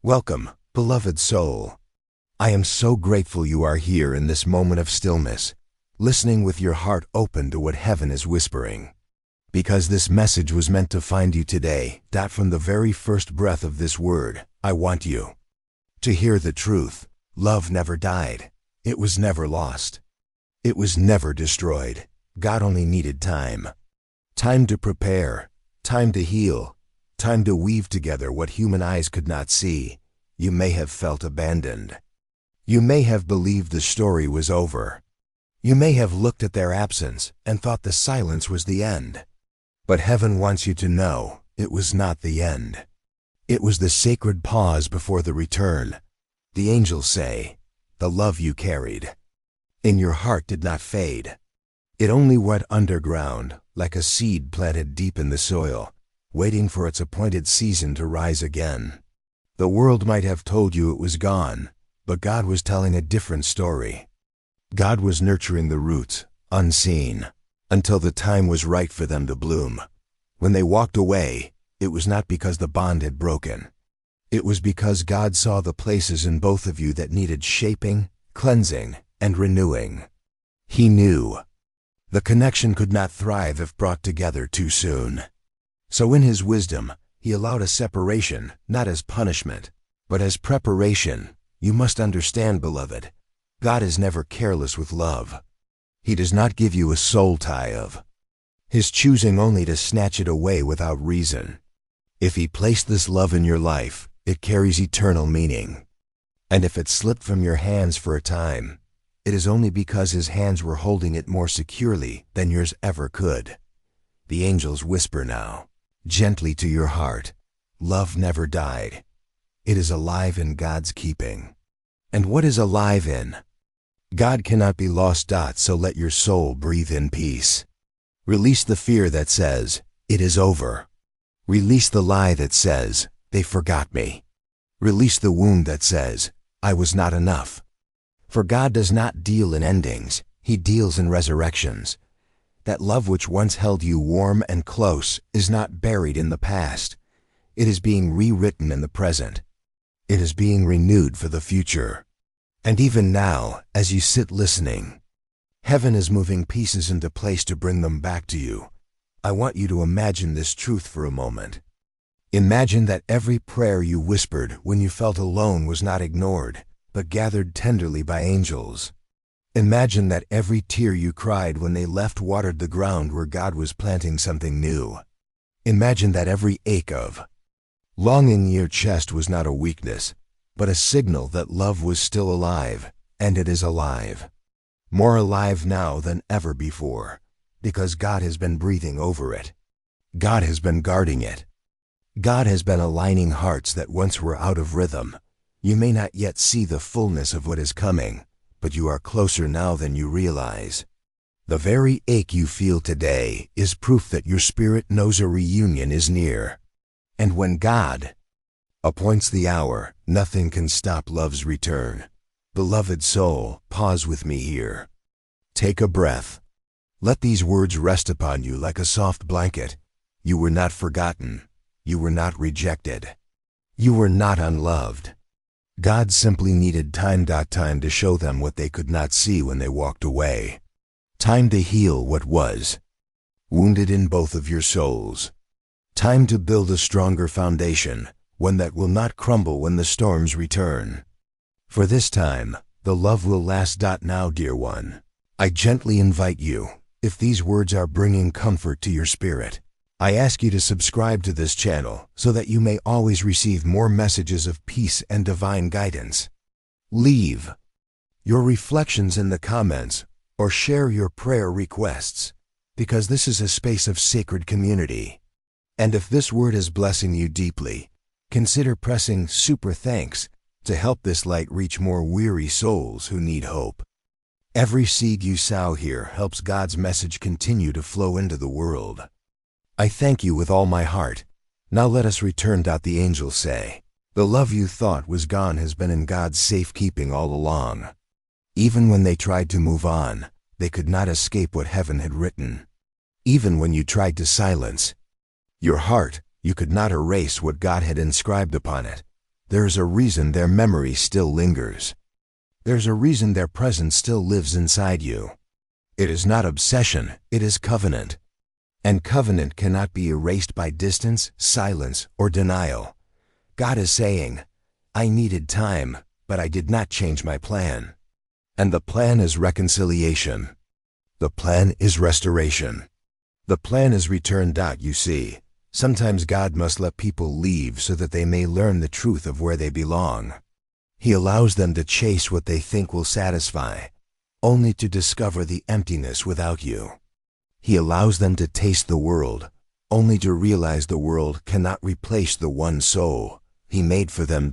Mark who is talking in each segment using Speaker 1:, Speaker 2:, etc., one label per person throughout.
Speaker 1: Welcome, beloved soul. I am so grateful you are here in this moment of stillness, listening with your heart open to what heaven is whispering. Because this message was meant to find you today, that from the very first breath of this word, I want you to hear the truth. Love never died. It was never lost. It was never destroyed. God only needed time. Time to prepare, time to heal, time to weave together what human eyes could not see. You may have felt abandoned. You may have believed the story was over. You may have looked at their absence and thought the silence was the end. But heaven wants you to know it was not the end. It was the sacred pause before the return. The angels say, the love you carried in your heart did not fade. It only went underground, like a seed planted deep in the soil, waiting for its appointed season to rise again. The world might have told you it was gone, but God was telling a different story. God was nurturing the roots, unseen, until the time was right for them to bloom. When they walked away, it was not because the bond had broken. It was because God saw the places in both of you that needed shaping, cleansing, and renewing. He knew the connection could not thrive if brought together too soon. So in His wisdom, He allowed a separation, not as punishment, but as preparation. You must understand, beloved, God is never careless with love. He does not give you a soul tie of His choosing only to snatch it away without reason. If He placed this love in your life, it carries eternal meaning. And if it slipped from your hands for a time, it is only because His hands were holding it more securely than yours ever could. The angels whisper now, gently to your heart, love never died. It is alive in God's keeping. And what is alive in God cannot be lost. So let your soul breathe in peace. Release the fear that says, it is over. Release the lie that says, they forgot me. Release the wound that says, I was not enough. For God does not deal in endings, He deals in resurrections. That love which once held you warm and close is not buried in the past. It is being rewritten in the present. It is being renewed for the future. And even now, as you sit listening, heaven is moving pieces into place to bring them back to you. I want you to imagine this truth for a moment. Imagine that every prayer you whispered when you felt alone was not ignored, but gathered tenderly by angels. Imagine that every tear you cried when they left watered the ground where God was planting something new. Imagine that every ache of longing in your chest was not a weakness, but a signal that love was still alive, and it is alive. More alive now than ever before, because God has been breathing over it. God has been guarding it. God has been aligning hearts that once were out of rhythm. You may not yet see the fullness of what is coming, but you are closer now than you realize. The very ache you feel today is proof that your spirit knows a reunion is near. And when God appoints the hour, nothing can stop love's return. Beloved soul, pause with me here. Take a breath. Let these words rest upon you like a soft blanket. You were not forgotten. You were not rejected. You were not unloved. God simply needed time to show them what they could not see when they walked away. Time to heal what was wounded in both of your souls. Time to build a stronger foundation, one that will not crumble when the storms return. For this time, the love will last. Now, dear one, I gently invite you, if these words are bringing comfort to your spirit, I ask you to subscribe to this channel so that you may always receive more messages of peace and divine guidance. Leave your reflections in the comments or share your prayer requests, because this is a space of sacred community. And if this word is blessing you deeply, consider pressing super thanks to help this light reach more weary souls who need hope. Every seed you sow here helps God's message continue to flow into the world. I thank you with all my heart. Now let us return. The angels say, the love you thought was gone has been in God's safekeeping all along. Even when they tried to move on, they could not escape what heaven had written. Even when you tried to silence your heart, you could not erase what God had inscribed upon it. There's a reason their memory still lingers. There's a reason their presence still lives inside you. It is not obsession, it is covenant. And covenant cannot be erased by distance, silence, or denial. God is saying, I needed time, but I did not change my plan. And the plan is reconciliation. The plan is restoration. The plan is return. You see, sometimes God must let people leave so that they may learn the truth of where they belong. He allows them to chase what they think will satisfy, only to discover the emptiness without you. He allows them to taste the world, only to realize the world cannot replace the one soul He made for them.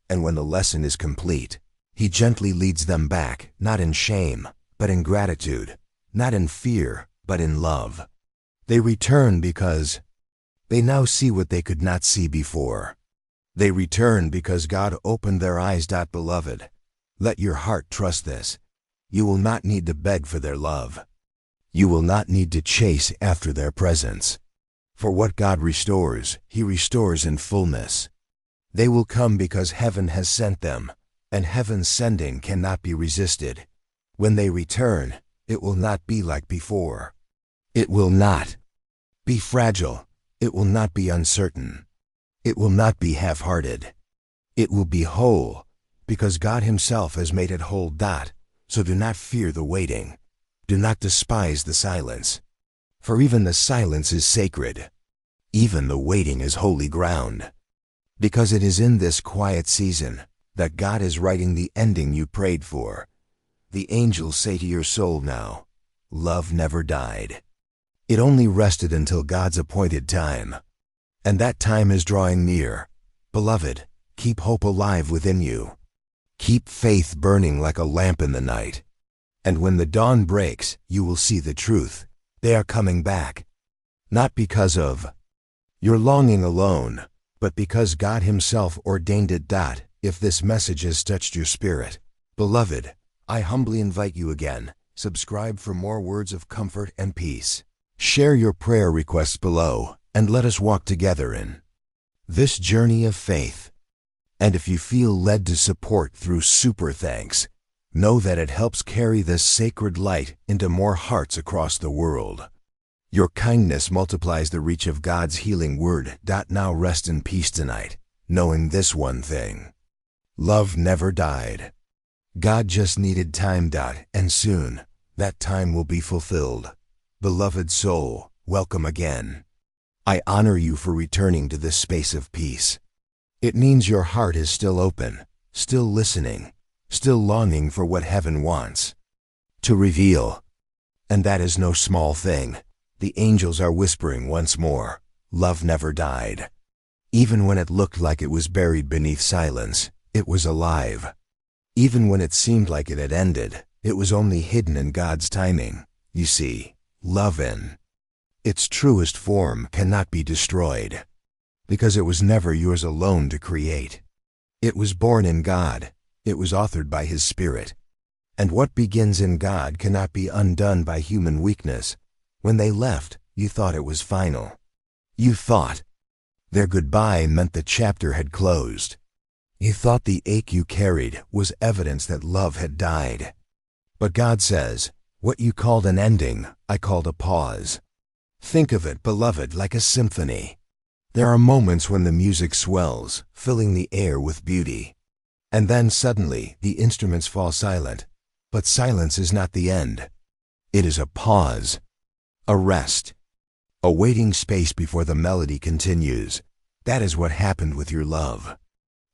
Speaker 1: And when the lesson is complete, He gently leads them back, not in shame, but in gratitude, not in fear, but in love. They return because they now see what they could not see before. They return because God opened their eyes. Beloved, let your heart trust this. You will not need to beg for their love. You will not need to chase after their presence. For what God restores, He restores in fullness. They will come because heaven has sent them, and heaven's sending cannot be resisted. When they return, it will not be like before. It will not be fragile. It will not be uncertain. It will not be half-hearted. It will be whole, because God Himself has made it whole. So do not fear the waiting. Do not despise the silence. For even the silence is sacred. Even the waiting is holy ground. Because it is in this quiet season that God is writing the ending you prayed for. The angels say to your soul now, love never died. It only rested until God's appointed time. And that time is drawing near. Beloved, keep hope alive within you. Keep faith burning like a lamp in the night. And when the dawn breaks, you will see the truth. They are coming back. Not because of your longing alone, but because God Himself ordained it. If this message has touched your spirit, beloved, I humbly invite you again, subscribe for more words of comfort and peace. Share your prayer requests below, and let us walk together in this journey of faith. And if you feel led to support through super thanks, know that it helps carry this sacred light into more hearts across the world. Your kindness multiplies the reach of God's healing word. Now rest in peace tonight, knowing this one thing. Love never died. God just needed time. And soon, that time will be fulfilled. Beloved soul, welcome again. I honor you for returning to this space of peace. It means your heart is still open, still listening, still longing for what heaven wants to reveal. And that is no small thing. The angels are whispering once more, love never died. Even when it looked like it was buried beneath silence, it was alive. Even when it seemed like it had ended, it was only hidden in God's timing. You see, love in its truest form cannot be destroyed, because it was never yours alone to create. It was born in God. It was authored by His Spirit. And what begins in God cannot be undone by human weakness. When they left, you thought it was final. You thought their goodbye meant the chapter had closed. You thought the ache you carried was evidence that love had died. But God says, what you called an ending, I called a pause. Think of it, beloved, like a symphony. There are moments when the music swells, filling the air with beauty. And then suddenly, the instruments fall silent. But silence is not the end. It is a pause. A rest. A waiting space before the melody continues. That is what happened with your love.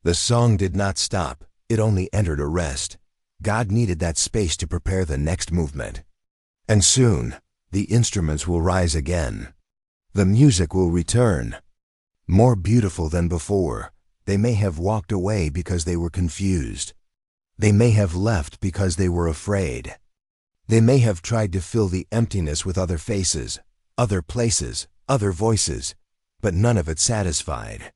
Speaker 1: The song did not stop. It only entered a rest. God needed that space to prepare the next movement. And soon, the instruments will rise again. The music will return. More beautiful than before. They may have walked away because they were confused. They may have left because they were afraid. They may have tried to fill the emptiness with other faces, other places, other voices, but none of it satisfied.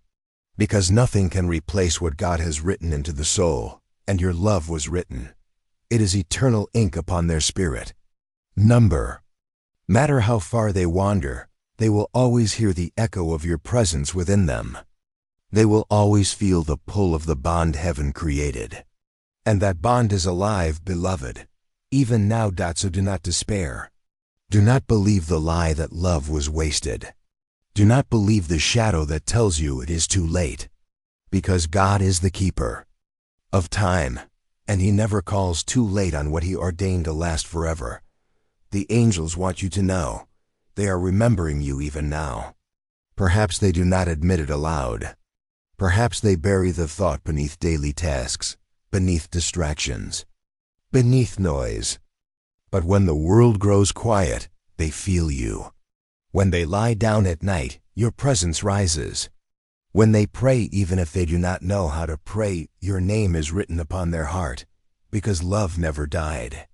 Speaker 1: Because nothing can replace what God has written into the soul, and your love was written. It is eternal ink upon their spirit. No matter how far they wander, they will always hear the echo of your presence within them. They will always feel the pull of the bond heaven created. And that bond is alive, beloved, even now. So do not despair. Do not believe the lie that love was wasted. Do not believe the shadow that tells you it is too late. Because God is the keeper of time, and He never calls too late on what He ordained to last forever. The angels want you to know. They are remembering you even now. Perhaps they do not admit it aloud. Perhaps they bury the thought beneath daily tasks, beneath distractions, beneath noise. But when the world grows quiet, they feel you. When they lie down at night, your presence rises. When they pray, even if they do not know how to pray, your name is written upon their heart, because love never died.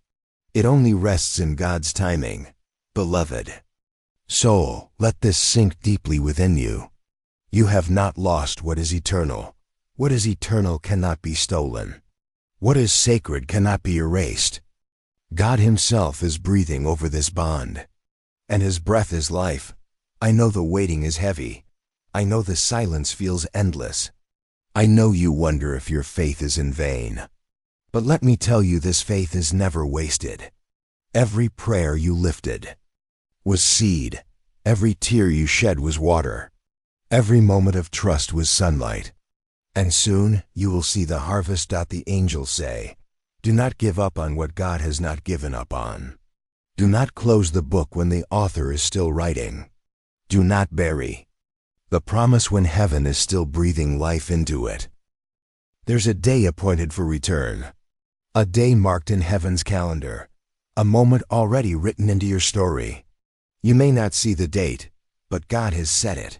Speaker 1: It only rests in God's timing, beloved. Soul, let this sink deeply within you. You have not lost what is eternal. What is eternal cannot be stolen. What is sacred cannot be erased. God Himself is breathing over this bond, and His breath is life. I know the waiting is heavy. I know the silence feels endless. I know you wonder if your faith is in vain. But let me tell you, this faith is never wasted. Every prayer you lifted was seed. Every tear you shed was water. Every moment of trust was sunlight. And soon you will see the harvest. The angels say, do not give up on what God has not given up on. Do not close the book when the author is still writing. Do not bury the promise when heaven is still breathing life into it. There's a day appointed for return. A day marked in heaven's calendar. A moment already written into your story. You may not see the date, but God has set it.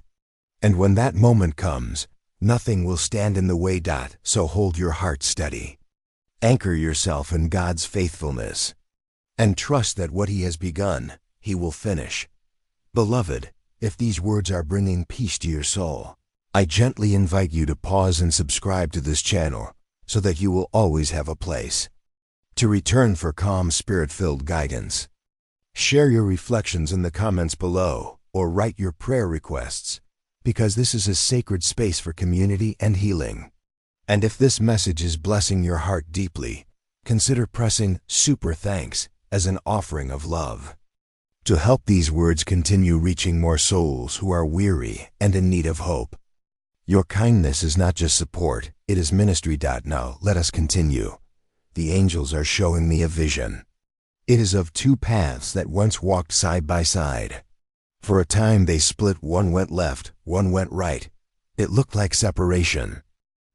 Speaker 1: And when that moment comes, nothing will stand in the way. So hold your heart steady. Anchor yourself in God's faithfulness. And trust that what He has begun, He will finish. Beloved, if these words are bringing peace to your soul, I gently invite you to pause and subscribe to this channel so that you will always have a place to return for calm, spirit-filled guidance. Share your reflections in the comments below or write your prayer requests, because this is a sacred space for community and healing. And if this message is blessing your heart deeply, consider pressing super thanks as an offering of love, to help these words continue reaching more souls who are weary and in need of hope. Your kindness is not just support, it is ministry. Now let us continue. The angels are showing me a vision. It is of two paths that once walked side by side. For a time they split, one went left, one went right. It looked like separation.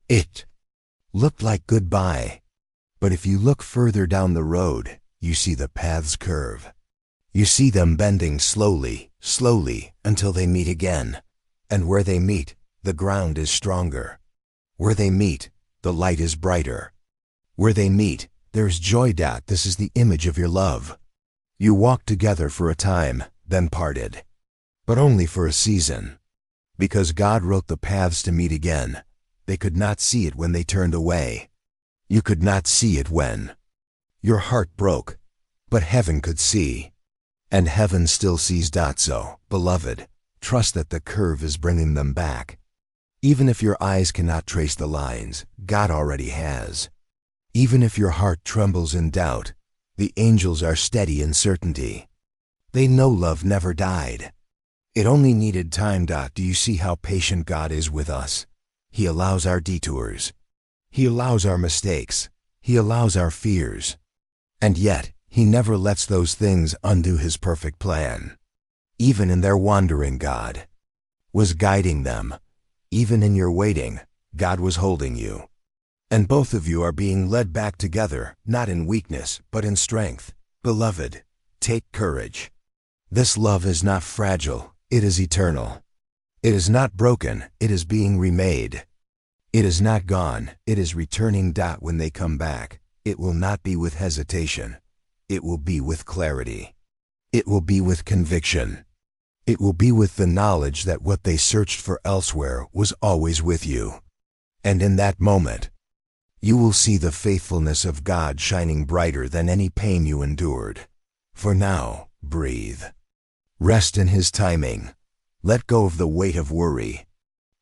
Speaker 1: It looked like goodbye. But if you look further down the road, you see the paths curve. You see them bending slowly, slowly, until they meet again. And where they meet, the ground is stronger. Where they meet, the light is brighter. Where they meet, there's joy. This is the image of your love. You walked together for a time, then parted. But only for a season. Because God wrote the paths to meet again. They could not see it when they turned away. You could not see it when your heart broke, but heaven could see. And heaven still sees. So, beloved, trust that the curve is bringing them back. Even if your eyes cannot trace the lines, God already has. Even if your heart trembles in doubt, the angels are steady in certainty. They know love never died. It only needed time. Do you see how patient God is with us? He allows our detours. He allows our mistakes. He allows our fears. And yet, He never lets those things undo His perfect plan. Even in their wandering, God was guiding them. Even in your waiting, God was holding you. And both of you are being led back together, not in weakness, but in strength. Beloved, take courage. This love is not fragile, it is eternal. It is not broken, it is being remade. It is not gone, it is returning. When they come back, it will not be with hesitation. It will be with clarity. It will be with conviction. It will be with the knowledge that what they searched for elsewhere was always with you. And in that moment, you will see the faithfulness of God shining brighter than any pain you endured. For now, breathe. Rest in His timing. Let go of the weight of worry.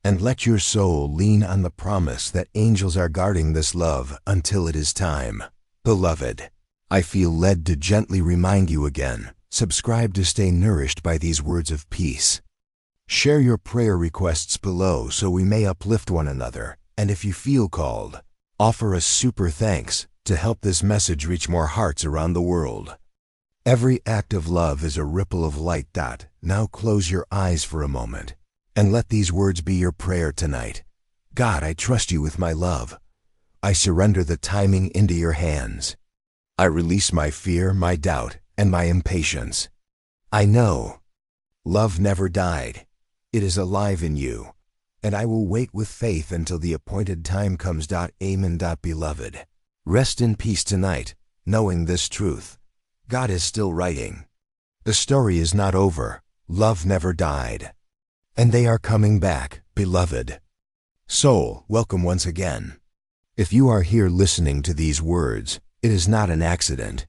Speaker 1: And let your soul lean on the promise that angels are guarding this love until it is time. Beloved, I feel led to gently remind you again, subscribe to stay nourished by these words of peace. Share your prayer requests below so we may uplift one another, and if you feel called, offer a super thanks to help this message reach more hearts around the world. Every act of love is a ripple of light. Now close your eyes for a moment, and let these words be your prayer tonight. God, I trust you with my love. I surrender the timing into your hands. I release my fear, my doubt, and my impatience. I know love never died. It is alive in you, and I will wait with faith until the appointed time comes. Amen. Beloved, rest in peace tonight, knowing this truth. God is still writing. The story is not over. Love never died. And they are coming back, beloved. Soul, welcome once again. If you are here listening to these words, it is not an accident.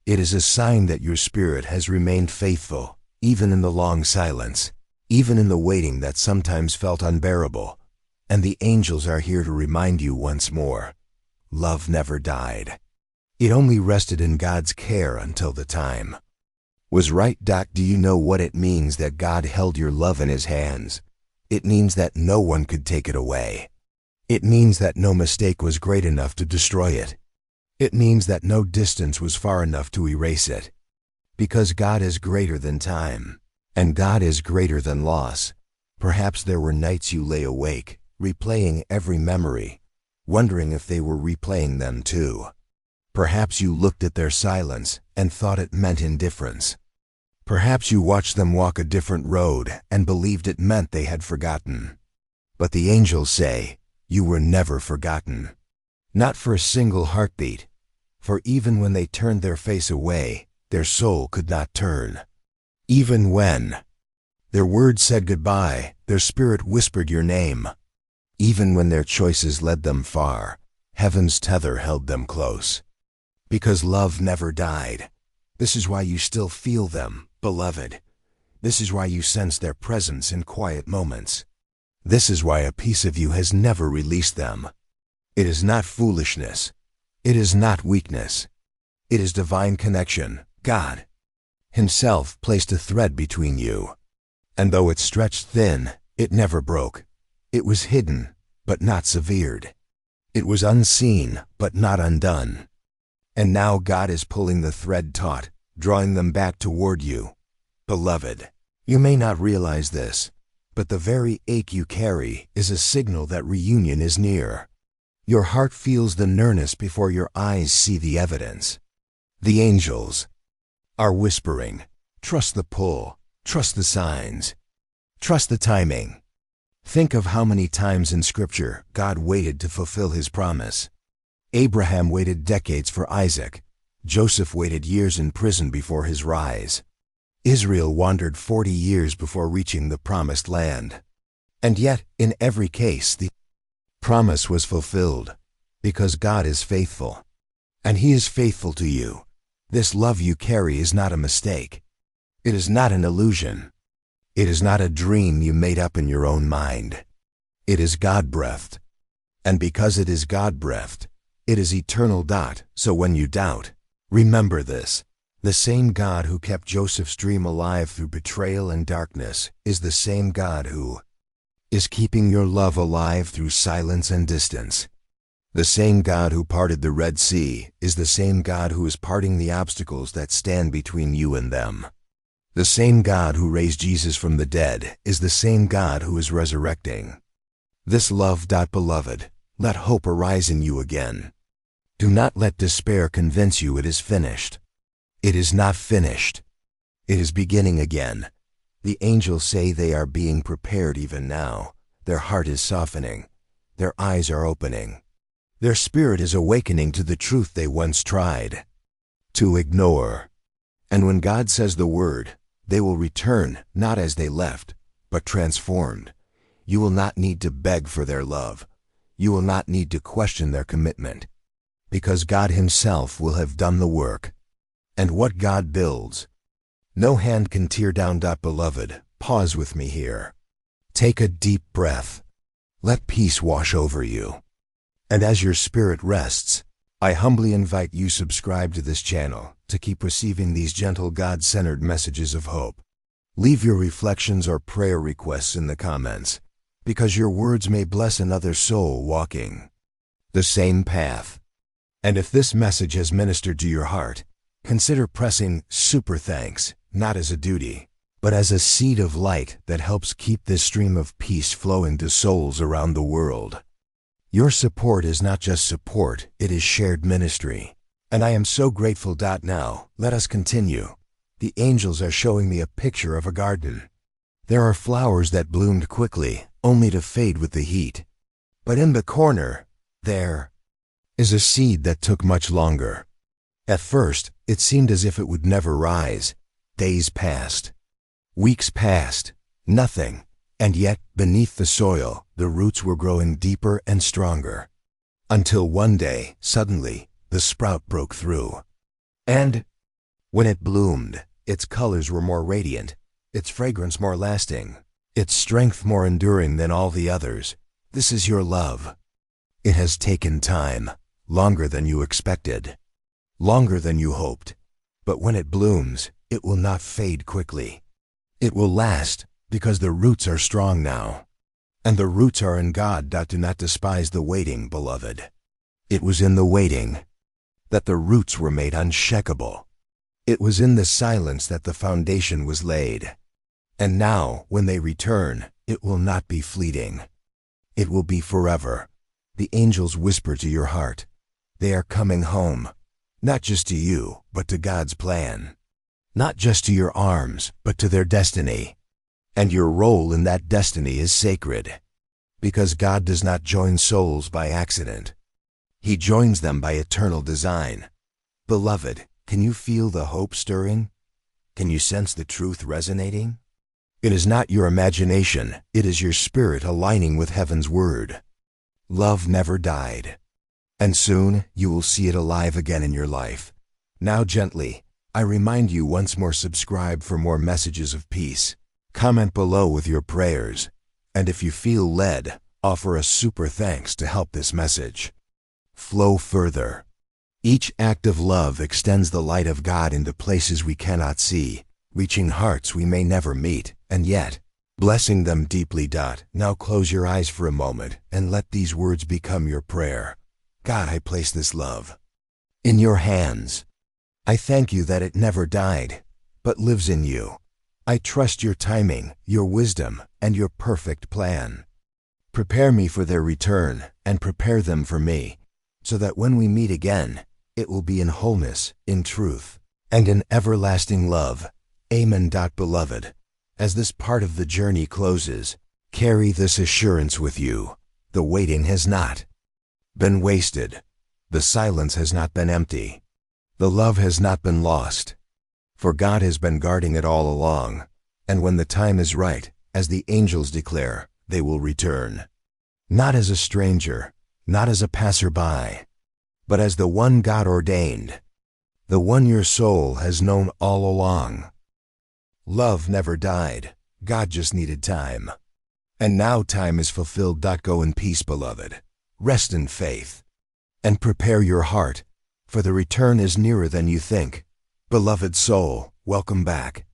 Speaker 1: It is a sign that your spirit has remained faithful, even in the long silence, even in the waiting that sometimes felt unbearable. And the angels are here to remind you once more. Love never died. It only rested in God's care until the time was right. Do you know what it means that God held your love in His hands? It means that no one could take it away. It means that no mistake was great enough to destroy it. It means that no distance was far enough to erase it. Because God is greater than time, and God is greater than loss. Perhaps there were nights you lay awake, replaying every memory, wondering if they were replaying them too. Perhaps you looked at their silence and thought it meant indifference. Perhaps you watched them walk a different road and believed it meant they had forgotten. But the angels say, you were never forgotten. Not for a single heartbeat. For even when they turned their face away, their soul could not turn. Even when their words said goodbye, their spirit whispered your name. Even when their choices led them far, heaven's tether held them close. Because love never died. This is why you still feel them, beloved. This is why you sense their presence in quiet moments. This is why a piece of you has never released them. It is not foolishness. It is not weakness. It is divine connection. God Himself placed a thread between you. And though it stretched thin, it never broke. It was hidden, but not severed. It was unseen, but not undone. And now God is pulling the thread taut, drawing them back toward you. Beloved, you may not realize this, but the very ache you carry is a signal that reunion is near. Your heart feels the nearness before your eyes see the evidence. The angels are whispering, trust the pull, trust the signs, trust the timing. Think of how many times in Scripture God waited to fulfill His promise. Abraham waited decades for Isaac. Joseph waited years in prison before his rise. Israel wandered 40 years before reaching the promised land. And yet, in every case, the promise was fulfilled, because God is faithful. And He is faithful to you. This love you carry is not a mistake. It is not an illusion. It is not a dream you made up in your own mind. It is God-breathed. And because it is God-breathed, it is eternal. So when you doubt, remember this. The same God who kept Joseph's dream alive through betrayal and darkness is the same God who is keeping your love alive through silence and distance. The same God who parted the Red Sea is the same God who is parting the obstacles that stand between you and them. The same God who raised Jesus from the dead is the same God who is resurrecting. This love. Beloved, let hope arise in you again. Do not let despair convince you it is finished. It is not finished. It is beginning again. The angels say they are being prepared even now. Their heart is softening. Their eyes are opening. Their spirit is awakening to the truth they once tried to ignore. And when God says the word, they will return, not as they left, but transformed. You will not need to beg for their love. You will not need to question their commitment, because God Himself will have done the work. And what God builds, no hand can tear down. Beloved, pause with me here. Take a deep breath. Let peace wash over you. And as your spirit rests, I humbly invite you subscribe to this channel to keep receiving these gentle God-centered messages of hope. Leave your reflections or prayer requests in the comments, because your words may bless another soul walking the same path. And if this message has ministered to your heart, consider pressing super thanks, not as a duty, but as a seed of light that helps keep this stream of peace flowing to souls around the world. Your support is not just support, it is shared ministry. And I am so grateful. Now, let us continue. The angels are showing me a picture of a garden. There are flowers that bloomed quickly, only to fade with the heat. But in the corner, there is a seed that took much longer. At first, it seemed as if it would never rise. Days passed. Weeks passed. Nothing. And yet, beneath the soil, the roots were growing deeper and stronger. Until one day, suddenly, the sprout broke through. And when it bloomed, its colors were more radiant, its fragrance more lasting, its strength more enduring than all the others. This is your love. It has taken time, longer than you expected, longer than you hoped. But when it blooms, it will not fade quickly. It will last, because the roots are strong now. And the roots are in God. Do not despise the waiting, beloved. It was in the waiting that the roots were made unshakable. It was in the silence that the foundation was laid. And now, when they return, it will not be fleeting. It will be forever. The angels whisper to your heart. They are coming home, not just to you, but to God's plan. Not just to your arms, but to their destiny. And your role in that destiny is sacred, because God does not join souls by accident. He joins them by eternal design. Beloved, can you feel the hope stirring? Can you sense the truth resonating? It is not your imagination, it is your spirit aligning with heaven's word. Love never died. And soon you will see it alive again in your life. Now gently, I remind you once more, subscribe for more messages of peace. Comment below with your prayers, and if you feel led, offer a super thanks to help this message flow further. Each act of love extends the light of God into places we cannot see, reaching hearts we may never meet, and yet blessing them deeply. Now close your eyes for a moment and let these words become your prayer. God, I place this love in your hands. I thank you that it never died, but lives in you. I trust your timing, your wisdom, and your perfect plan. Prepare me for their return, and prepare them for me, so that when we meet again, it will be in wholeness, in truth, and in everlasting love. Amen. Beloved, as this part of the journey closes, carry this assurance with you. The waiting has not been wasted. The silence has not been empty. The love has not been lost. For God has been guarding it all along, and when the time is right, as the angels declare, they will return. Not as a stranger, not as a passerby, but as the one God ordained, the one your soul has known all along. Love never died, God just needed time. And now time is fulfilled. Go in peace, beloved. Rest in faith, and prepare your heart, for the return is nearer than you think. Beloved soul, welcome back.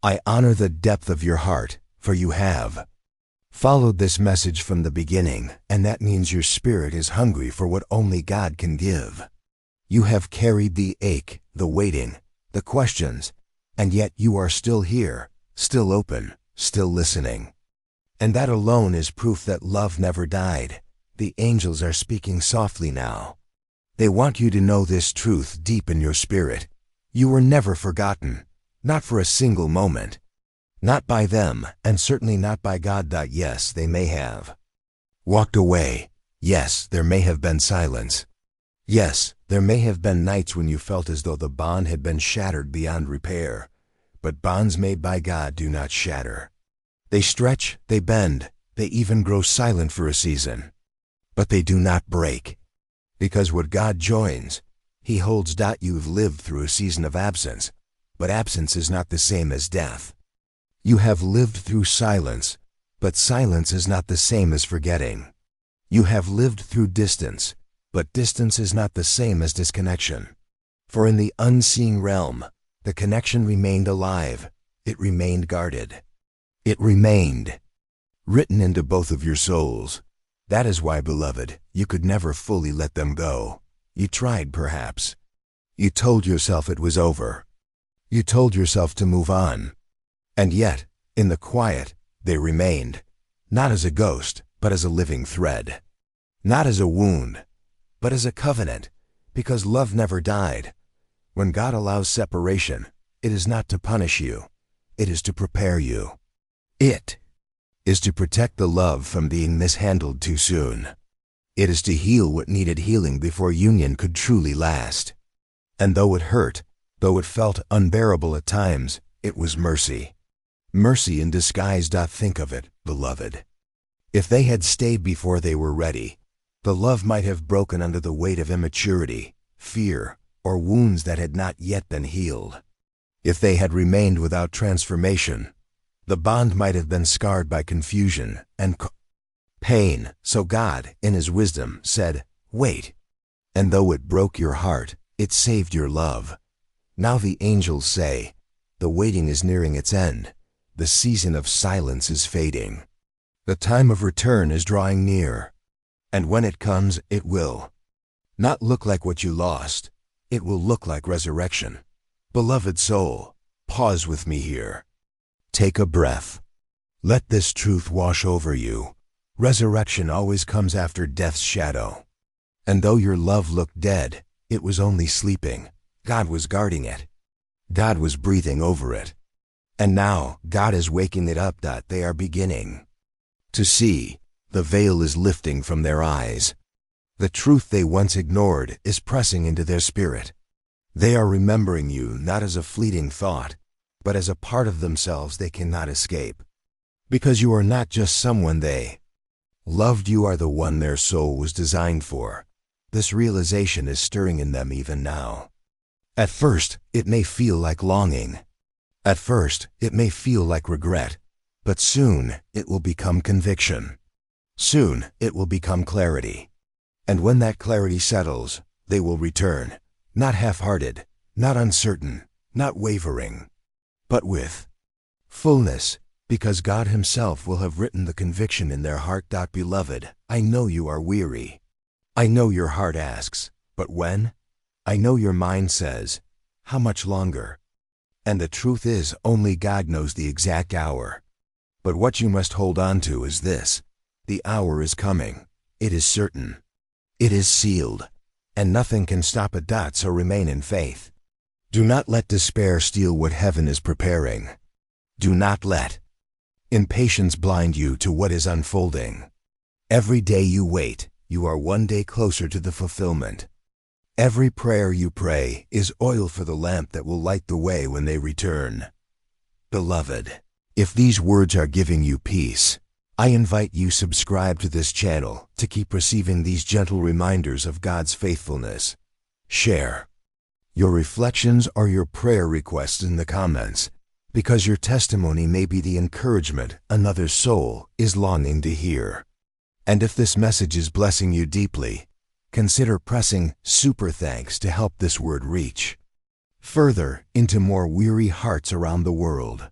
Speaker 1: I honor the depth of your heart, for you have followed this message from the beginning, and that means your spirit is hungry for what only God can give. You have carried the ache, the waiting, the questions, and yet you are still here, still open, still listening. And that alone is proof that love never died. The angels are speaking softly now. They want you to know this truth deep in your spirit. You were never forgotten, not for a single moment. Not by them, and certainly not by God. Yes, they may have walked away. Yes, there may have been silence. Yes, there may have been nights when you felt as though the bond had been shattered beyond repair. But bonds made by God do not shatter. They stretch, they bend, they even grow silent for a season. But they do not break. Because what God joins, He holds. You've lived through a season of absence, but absence is not the same as death. You have lived through silence, But silence is not the same as forgetting. You have lived through distance, but distance is not the same as disconnection. For in the unseen realm, the connection remained alive. It remained guarded. It remained written into both of your souls. That is why, beloved, you could never fully let them go. You tried, perhaps. You told yourself it was over. You told yourself to move on. And yet, in the quiet, they remained, not as a ghost, but as a living thread. Not as a wound, but as a covenant, because love never died. When God allows separation, it is not to punish you. It is to prepare you. It is to protect the love from being mishandled too soon. It is to heal what needed healing before union could truly last. And though it hurt, though it felt unbearable at times, it was mercy. Mercy in disguise. Think of it, beloved. If they had stayed before they were ready, the love might have broken under the weight of immaturity, fear, or wounds that had not yet been healed. If they had remained without transformation, the bond might have been scarred by confusion and pain. So God, in His wisdom, said, "Wait." And though it broke your heart, it saved your love. Now the angels say, the waiting is nearing its end. The season of silence is fading. The time of return is drawing near. And when it comes, it will not look like what you lost. It will look like resurrection. Beloved soul, pause with me here. Take a breath. Let this truth wash over you. Resurrection always comes after death's shadow. And though your love looked dead, it was only sleeping. God was guarding it. God was breathing over it. And now, God is waking it up. They are beginning to see. The veil is lifting from their eyes. The truth they once ignored is pressing into their spirit. They are remembering you not as a fleeting thought, but as a part of themselves they cannot escape. Because you are not just someone they loved, you are the one their soul was designed for. This realization is stirring in them even now. At first, it may feel like longing. At first, it may feel like regret. But soon, it will become conviction. Soon, it will become clarity. And when that clarity settles, they will return, not half-hearted, not uncertain, not wavering, but with fullness, because God Himself will have written the conviction in their heart. Beloved, I know you are weary. I know your heart asks, but when? I know your mind says, how much longer? And the truth is, only God knows the exact hour. But what you must hold on to is this: the hour is coming. It is certain. It is sealed. And nothing can stop it. So remain in faith. Do not let despair steal what heaven is preparing. Do not let impatience blind you to what is unfolding. Every day you wait, you are one day closer to the fulfillment. Every prayer you pray is oil for the lamp that will light the way when they return. Beloved, if these words are giving you peace, I invite you subscribe to this channel to keep receiving these gentle reminders of God's faithfulness. Share your reflections or your prayer requests in the comments, because your testimony may be the encouragement another soul is longing to hear. And if this message is blessing you deeply, consider pressing super thanks to help this word reach further into more weary hearts around the world.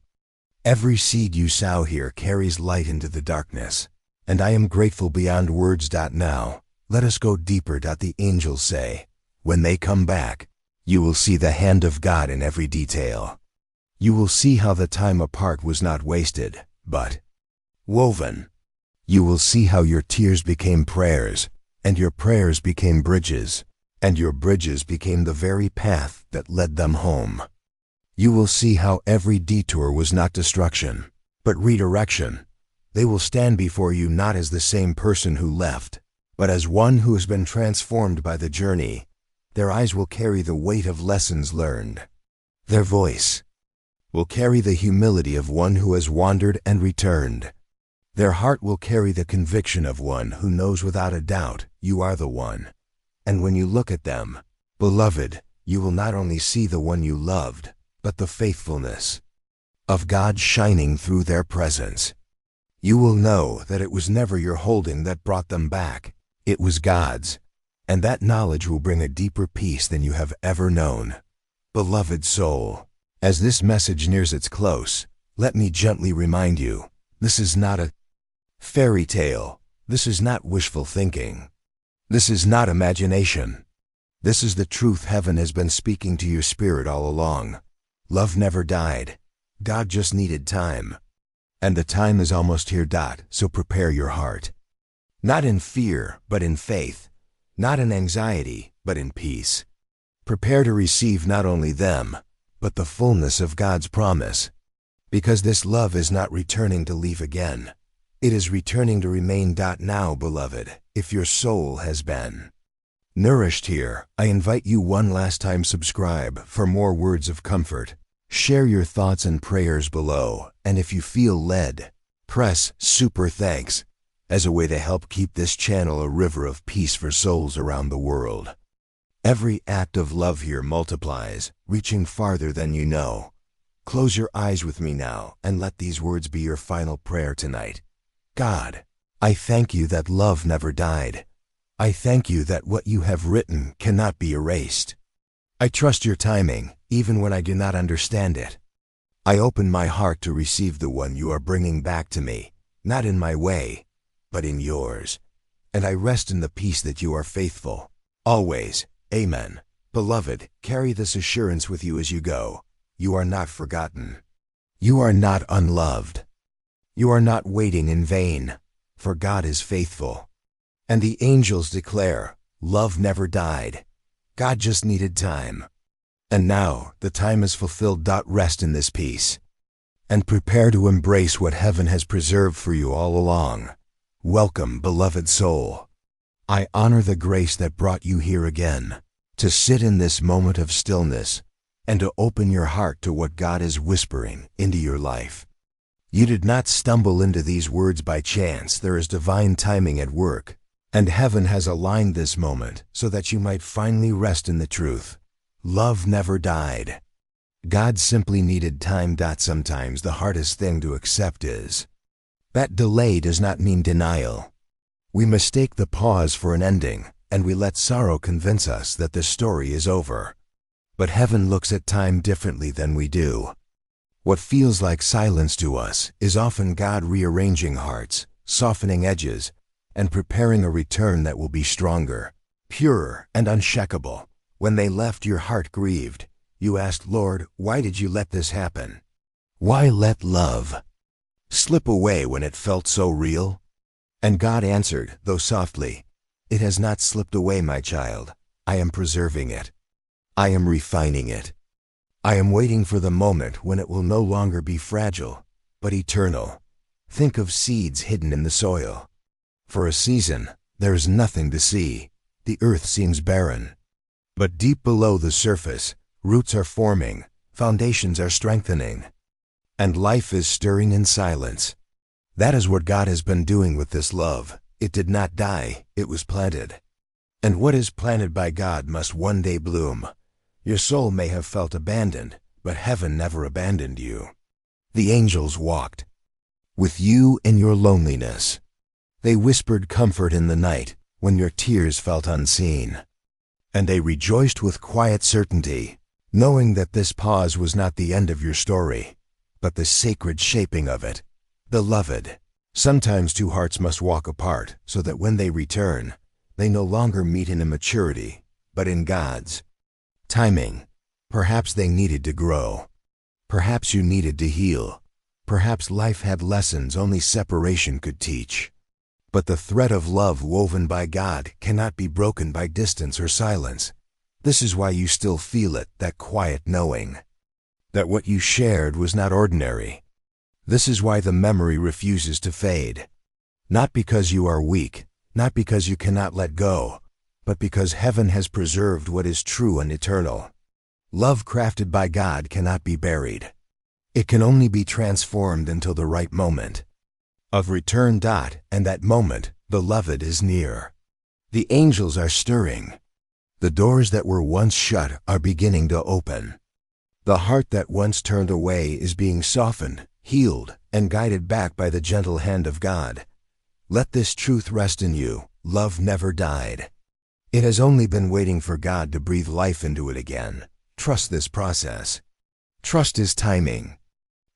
Speaker 1: Every seed you sow here carries light into the darkness, and I am grateful beyond words. Now, let us go deeper. The angels say, when they come back, you will see the hand of God in every detail. You will see how the time apart was not wasted, but woven. You will see how your tears became prayers, and your prayers became bridges, and your bridges became the very path that led them home. You will see how every detour was not destruction, but redirection. They will stand before you not as the same person who left, but as one who has been transformed by the journey. Their eyes will carry the weight of lessons learned. Their voice will carry the humility of one who has wandered and returned. Their heart will carry the conviction of one who knows without a doubt you are the one. And when you look at them, beloved, you will not only see the one you loved, but the faithfulness of God shining through their presence. You will know that it was never your holding that brought them back. It was God's. And that knowledge will bring a deeper peace than you have ever known. Beloved soul, as this message nears its close, let me gently remind you, this is not a fairy tale. This is not wishful thinking. This is not imagination. This is the truth heaven has been speaking to your spirit all along. Love never died. God just needed time. And the time is almost here. So prepare your heart. Not in fear, but in faith. Not in anxiety, but in peace. Prepare to receive not only them, but the fullness of God's promise. Because this love is not returning to leave again. It is returning to remain. Now, beloved, if your soul has been nourished here, I invite you one last time, subscribe for more words of comfort. Share your thoughts and prayers below, and if you feel led, press super thanks as a way to help keep this channel a river of peace for souls around the world. Every act of love here multiplies, reaching farther than you know. Close your eyes with me now and let these words be your final prayer tonight. God, I thank you that love never died. I thank you that what you have written cannot be erased. I trust your timing, even when I do not understand it. I open my heart to receive the one you are bringing back to me, not in my way, but in yours. And I rest in the peace that you are faithful. Always. Amen. Beloved, carry this assurance with you as you go. You are not forgotten. You are not unloved. You are not waiting in vain, for God is faithful. And the angels declare, love never died. God just needed time. And now, the time is fulfilled. Rest in this peace. And prepare to embrace what heaven has preserved for you all along. Welcome, beloved soul. I honor the grace that brought you here again, to sit in this moment of stillness, and to open your heart to what God is whispering into your life. You did not stumble into these words by chance. There is divine timing at work, and heaven has aligned this moment so that you might finally rest in the truth. Love never died. God simply needed time. Sometimes the hardest thing to accept is that delay does not mean denial. We mistake the pause for an ending, and we let sorrow convince us that the story is over. But heaven looks at time differently than we do. What feels like silence to us is often God rearranging hearts, softening edges, and preparing a return that will be stronger, purer, and unshakable. When they left, your heart grieved. You asked, Lord, why did you let this happen? Why let love slip away when it felt so real? And God answered, though softly, it has not slipped away, my child. I am preserving it. I am refining it. I am waiting for the moment when it will no longer be fragile, but eternal. Think of seeds hidden in the soil. For a season, there is nothing to see. The earth seems barren. But deep below the surface, roots are forming, foundations are strengthening, and life is stirring in silence. That is what God has been doing with this love. It did not die, it was planted. And what is planted by God must one day bloom. Your soul may have felt abandoned, but heaven never abandoned you. The angels walked with you in your loneliness. They whispered comfort in the night when your tears felt unseen. And they rejoiced with quiet certainty, knowing that this pause was not the end of your story, but the sacred shaping of it. Beloved, sometimes two hearts must walk apart so that when they return, they no longer meet in immaturity, but in God's timing. Perhaps they needed to grow. Perhaps you needed to heal. Perhaps life had lessons only separation could teach. But the thread of love woven by God cannot be broken by distance or silence. This is why you still feel it, that quiet knowing that what you shared was not ordinary. This is why the memory refuses to fade. Not because you are weak, not because you cannot let go, but because heaven has preserved what is true and eternal. Love crafted by God cannot be buried. It can only be transformed until the right moment of return. And that moment, beloved, is near. The angels are stirring. The doors that were once shut are beginning to open. The heart that once turned away is being softened, healed, and guided back by the gentle hand of God. Let this truth rest in you: love never died. It has only been waiting for God to breathe life into it again. Trust this process. Trust His timing.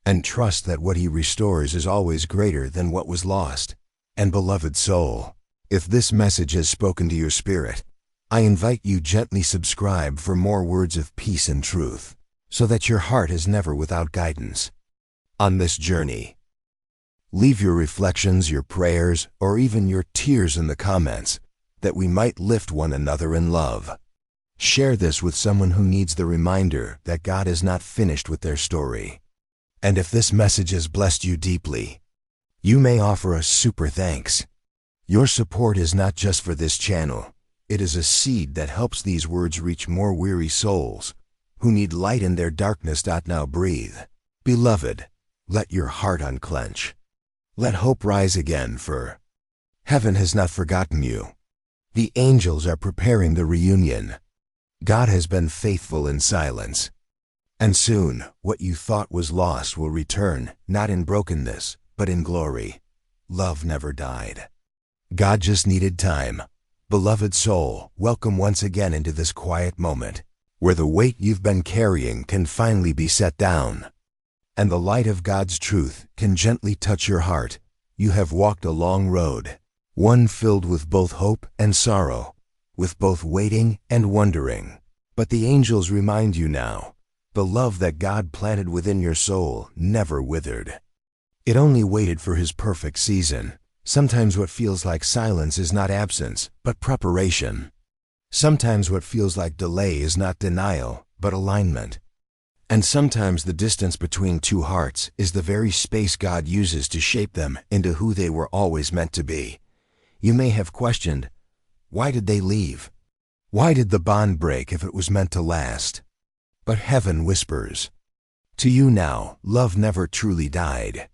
Speaker 1: And trust that what He restores is always greater than what was lost. And beloved soul, if this message has spoken to your spirit, I invite you gently subscribe for more words of peace and truth, so that your heart is never without guidance on this journey. Leave your reflections, your prayers, or even your tears in the comments, that we might lift one another in love. Share this with someone who needs the reminder that God is not finished with their story. And if this message has blessed you deeply, you may offer us super thanks. Your support is not just for this channel. It is a seed that helps these words reach more weary souls who need light in their darkness. Now breathe. Beloved, let your heart unclench. Let hope rise again, for heaven has not forgotten you. The angels are preparing the reunion. God has been faithful in silence. And soon, what you thought was lost will return, not in brokenness, but in glory. Love never died. God just needed time. Beloved soul, welcome once again into this quiet moment, where the weight you've been carrying can finally be set down, and the light of God's truth can gently touch your heart. You have walked a long road, one filled with both hope and sorrow, with both waiting and wondering. But the angels remind you now, the love that God planted within your soul never withered. It only waited for His perfect season. Sometimes what feels like silence is not absence, but preparation. Sometimes what feels like delay is not denial, but alignment. And sometimes the distance between two hearts is the very space God uses to shape them into who they were always meant to be. You may have questioned, why did they leave? Why did the bond break if it was meant to last? But heaven whispers to you now, love never truly died.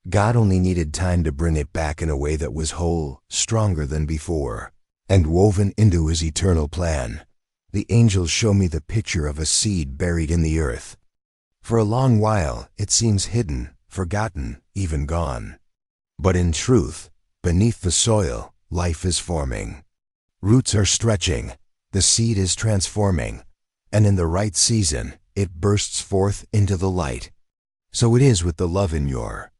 Speaker 1: God only needed time to bring it back in a way that was whole, stronger than before, and woven into His eternal plan. The angels show me the picture of a seed buried in the earth. For a long while, it seems hidden, forgotten, even gone. But in truth, beneath the soil, life is forming. Roots are stretching, the seed is transforming, and in the right season, it bursts forth into the light. So it is with the love in your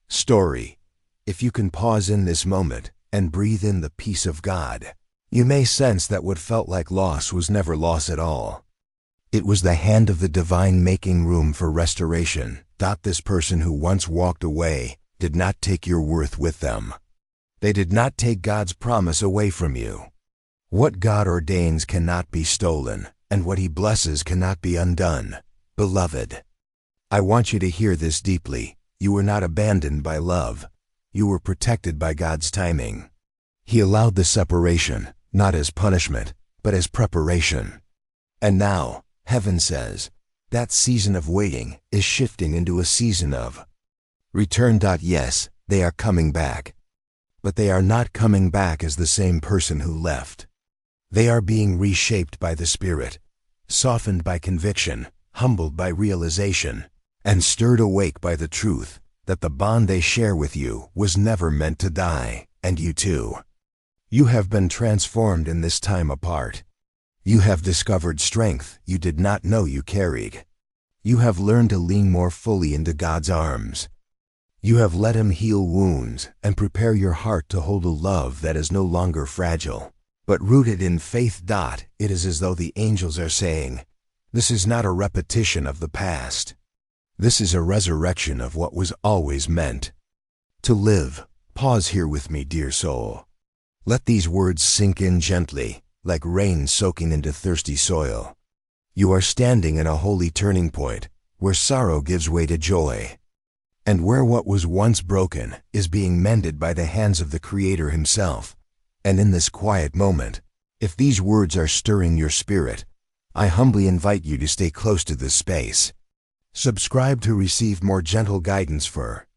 Speaker 1: story. If you can pause in this moment and breathe in the peace of God, you may sense that what felt like loss was never loss at all. It was the hand of the divine making room for restoration. This person who once walked away did not take your worth with them. They did not take God's promise away from you. What God ordains cannot be stolen, and what He blesses cannot be undone. Beloved, I want you to hear this deeply. You were not abandoned by love. You were protected by God's timing. He allowed the separation, not as punishment, but as preparation. And now, heaven says, that season of waiting is shifting into a season of return. Yes, they are coming back. But they are not coming back as the same person who left. They are being reshaped by the Spirit, softened by conviction, humbled by realization, and stirred awake by the truth that the bond they share with you was never meant to die, and you too. You have been transformed in this time apart. You have discovered strength you did not know you carried. You have learned to lean more fully into God's arms. You have let Him heal wounds and prepare your heart to hold a love that is no longer fragile, but rooted in faith. It is as though the angels are saying, this is not a repetition of the past. This is a resurrection of what was always meant to live. Pause here with me, dear soul. Let these words sink in gently, like rain soaking into thirsty soil. You are standing in a holy turning point, where sorrow gives way to joy, and where what was once broken is being mended by the hands of the Creator Himself. And in this quiet moment, if these words are stirring your spirit, I humbly invite you to stay close to this space. Subscribe to receive more gentle guidance for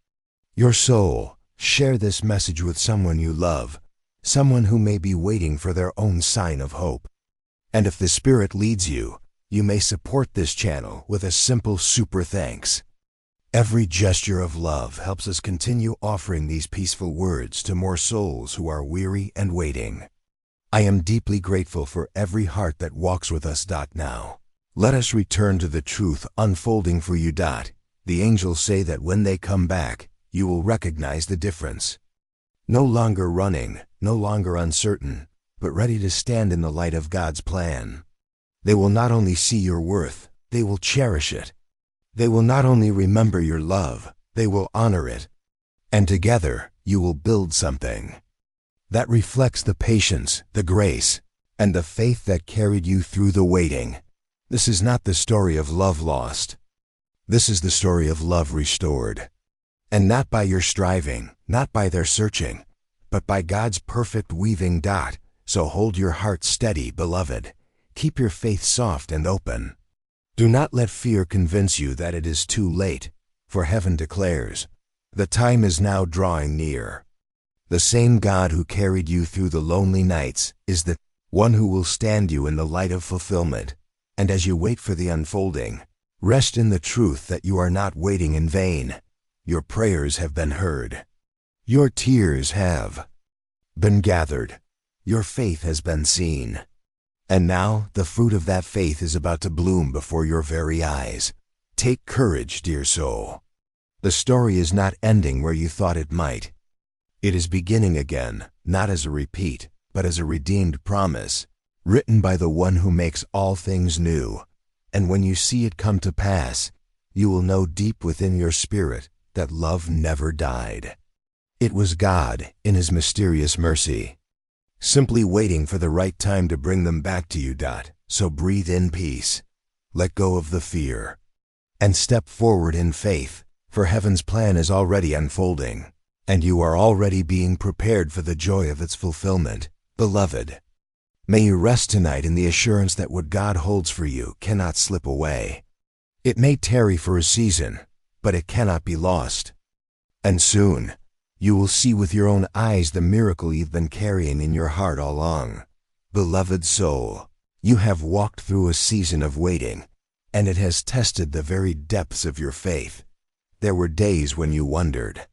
Speaker 1: your soul. Share this message with someone you love, someone who may be waiting for their own sign of hope. And if the Spirit leads you, you may support this channel with a simple super thanks. Every gesture of love helps us continue offering these peaceful words to more souls who are weary and waiting. I am deeply grateful for every heart that walks with us. Now, let us return to the truth unfolding for you. The angels say that when they come back, you will recognize the difference. No longer running, no longer uncertain, but ready to stand in the light of God's plan. They will not only see your worth, they will cherish it. They will not only remember your love, they will honor it. And together, you will build something that reflects the patience, the grace, and the faith that carried you through the waiting. This is not the story of love lost. This is the story of love restored. And not by your striving, not by their searching, but by God's perfect weaving. So hold your heart steady, beloved. Keep your faith soft and open. Do not let fear convince you that it is too late, for heaven declares, the time is now drawing near. The same God who carried you through the lonely nights is the one who will stand you in the light of fulfillment. And as you wait for the unfolding, rest in the truth that you are not waiting in vain. Your prayers have been heard. Your tears have been gathered. Your faith has been seen. And now the fruit of that faith is about to bloom before your very eyes. Take courage, dear soul. The story is not ending where you thought it might. It is beginning again, not as a repeat, but as a redeemed promise, written by the one who makes all things new. And when you see it come to pass, you will know deep within your spirit that love never died. It was God, in His mysterious mercy, simply waiting for the right time to bring them back to you. So breathe in peace, let go of the fear, and step forward in faith, for heaven's plan is already unfolding, and you are already being prepared for the joy of its fulfillment. Beloved, may you rest tonight in the assurance that what God holds for you cannot slip away. It may tarry for a season, but it cannot be lost. And soon, you will see with your own eyes the miracle you've been carrying in your heart all along. Beloved soul, you have walked through a season of waiting, and it has tested the very depths of your faith. There were days when you wondered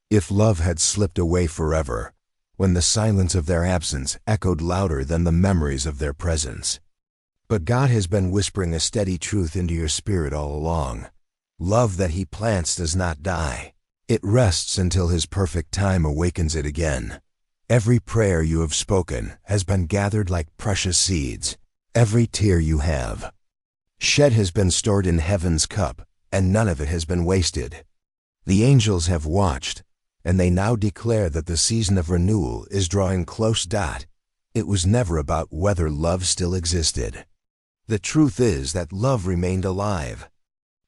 Speaker 1: if love had slipped away forever, when the silence of their absence echoed louder than the memories of their presence. But God has been whispering a steady truth into your spirit all along. Love that He plants does not die. It rests until His perfect time awakens it again. Every prayer you have spoken has been gathered like precious seeds. Every tear you have shed has been stored in heaven's cup, and none of it has been wasted. The angels have watched, and they now declare that the season of renewal is drawing close. It was never about whether love still existed. The truth is that love remained alive,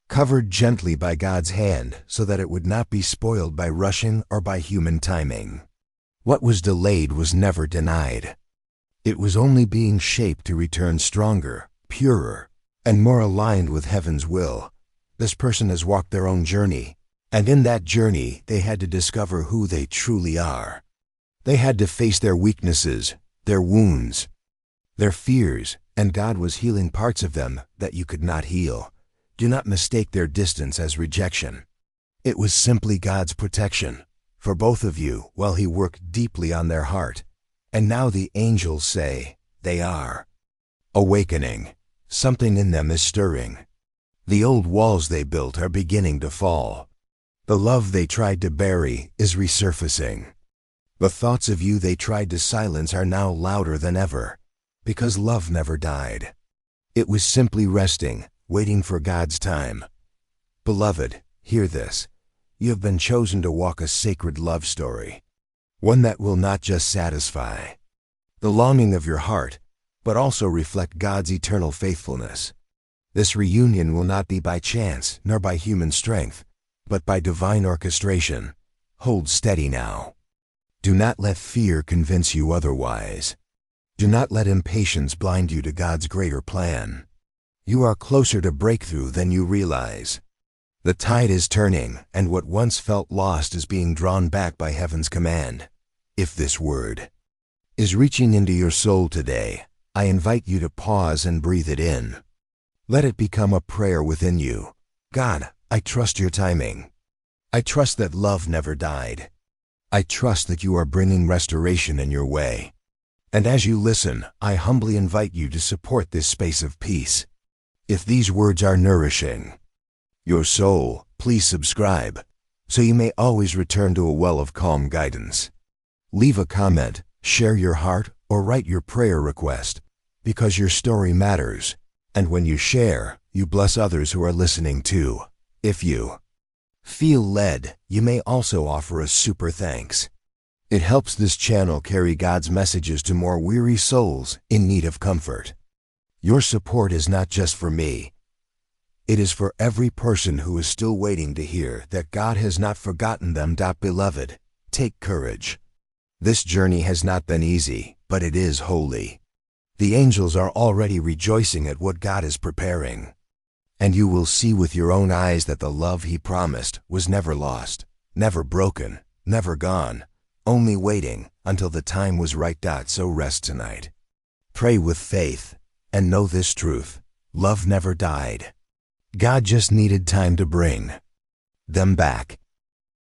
Speaker 1: covered gently by God's hand so that it would not be spoiled by rushing or by human timing. What was delayed was never denied. It was only being shaped to return stronger, purer, and more aligned with heaven's will. This person has walked their own journey, and in that journey they had to discover who they truly are. They had to face their weaknesses, their wounds, their fears, and God was healing parts of them that you could not heal. Do not mistake their distance as rejection. It was simply God's protection for both of you while He worked deeply on their heart. And now the angels say they are awakening. Something in them is stirring. The old walls they built are beginning to fall. The love they tried to bury is resurfacing. The thoughts of you they tried to silence are now louder than ever, because love never died. It was simply resting, waiting for God's time. Beloved, hear this. You have been chosen to walk a sacred love story, one that will not just satisfy the longing of your heart, but also reflect God's eternal faithfulness. This reunion will not be by chance nor by human strength, but by divine orchestration. Hold steady now. Do not let fear convince you otherwise. Do not let impatience blind you to God's greater plan. You are closer to breakthrough than you realize. The tide is turning, and what once felt lost is being drawn back by heaven's command. If this word is reaching into your soul today, I invite you to pause and breathe it in. Let it become a prayer within you. God, I trust your timing. I trust that love never died. I trust that you are bringing restoration in your way. And as you listen, I humbly invite you to support this space of peace. If these words are nourishing your soul, please subscribe, so you may always return to a well of calm guidance. Leave a comment, share your heart, or write your prayer request, because your story matters. And when you share, you bless others who are listening too. If you feel led, you may also offer a super thanks. It helps this channel carry God's messages to more weary souls in need of comfort. Your support is not just for me. It is for every person who is still waiting to hear that God has not forgotten them. Beloved, take courage. This journey has not been easy, but it is holy. The angels are already rejoicing at what God is preparing. And you will see with your own eyes that the love He promised was never lost, never broken, never gone, only waiting until the time was right. So rest tonight. Pray with faith, and know this truth: love never died. God just needed time to bring them back.